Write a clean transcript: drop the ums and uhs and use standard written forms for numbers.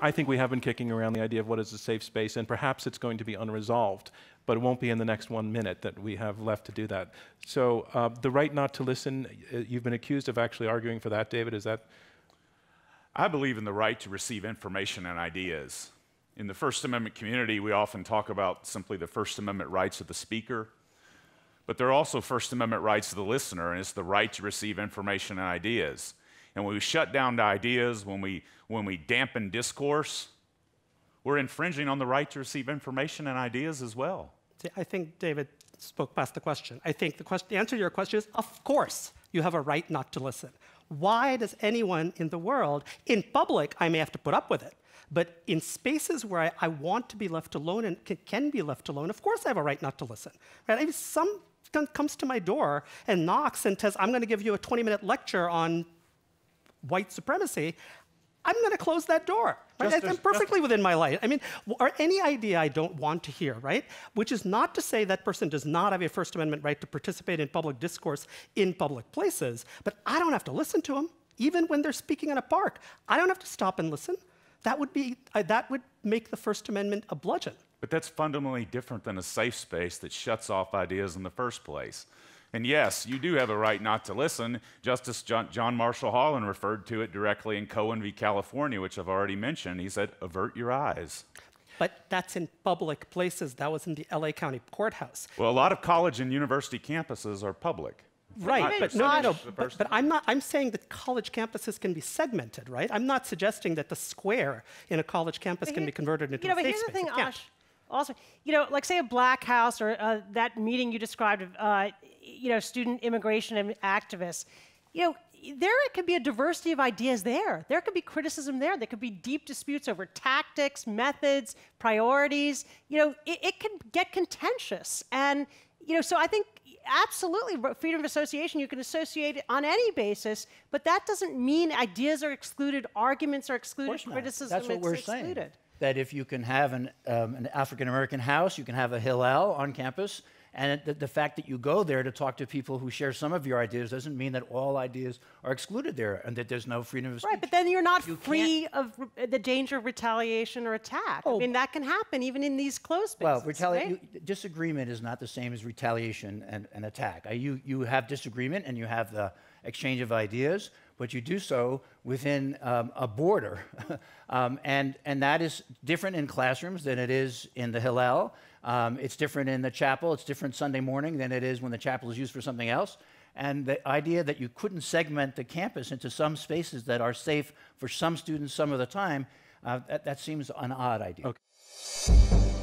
I think we have been kicking around the idea of what is a safe space, and perhaps it's going to be unresolved, but it won't be in the next 1 minute that we have left to do that. So the right not to listen, you've been accused of actually arguing for that, David, is that? I believe in the right to receive information and ideas. In the First Amendment community, we often talk about simply the First Amendment rights of the speaker, but there are also First Amendment rights of the listener, and it's the right to receive information and ideas. And when we shut down the ideas, when we dampen discourse, we're infringing on the right to receive information and ideas as well. See, I think David spoke past the question. I think the answer to your question is, of course, you have a right not to listen. Why does anyone in the world, in public, I may have to put up with it, but in spaces where I want to be left alone and can be left alone, of course I have a right not to listen. Right? I mean, someone comes to my door and knocks and says, I'm going to give you a 20-minute lecture on white supremacy, I'm going to close that door. Right? I'm perfectly within my right. I mean, or any idea I don't want to hear, right? Which is not to say that person does not have a First Amendment right to participate in public discourse in public places, but I don't have to listen to them, even when they're speaking in a park. I don't have to stop and listen. That would make the First Amendment a bludgeon. But that's fundamentally different than a safe space that shuts off ideas in the first place. And yes, you do have a right not to listen. Justice John Marshall Harlan referred to it directly in Cohen v. California, which I've already mentioned. He said, avert your eyes. But that's in public places. That was in the LA County courthouse. Well, a lot of college and university campuses are public. Right, but no. But I'm saying that college campuses can be segmented, right? I'm not suggesting that the square in a college campus can be converted into a safe space. Here's the thing, Ash. Also, like say a Black House or that meeting you described of, student immigration and activists. There could be a diversity of ideas there. There could be criticism there. There could be deep disputes over tactics, methods, priorities. It can get contentious, and so I think. Absolutely, freedom of association, you can associate it on any basis, but that doesn't mean ideas are excluded, arguments are excluded, criticism That's what we're excluded. saying. That if you can have an African-American house, you can have a Hillel on campus, and the fact that you go there to talk to people who share some of your ideas doesn't mean that all ideas are excluded there and that there's no freedom of speech. Right, but then you're not free of the danger of retaliation or attack. I mean, that can happen even in these closed spaces. Well, disagreement is not the same as retaliation and attack. You have disagreement and you have the exchange of ideas, but you do so within a border. And that is different in classrooms than it is in the Hillel. It's different in the chapel. It's different Sunday morning than it is when the chapel is used for something else. And the idea that you couldn't segment the campus into some spaces that are safe for some students some of the time, that seems an odd idea. Okay.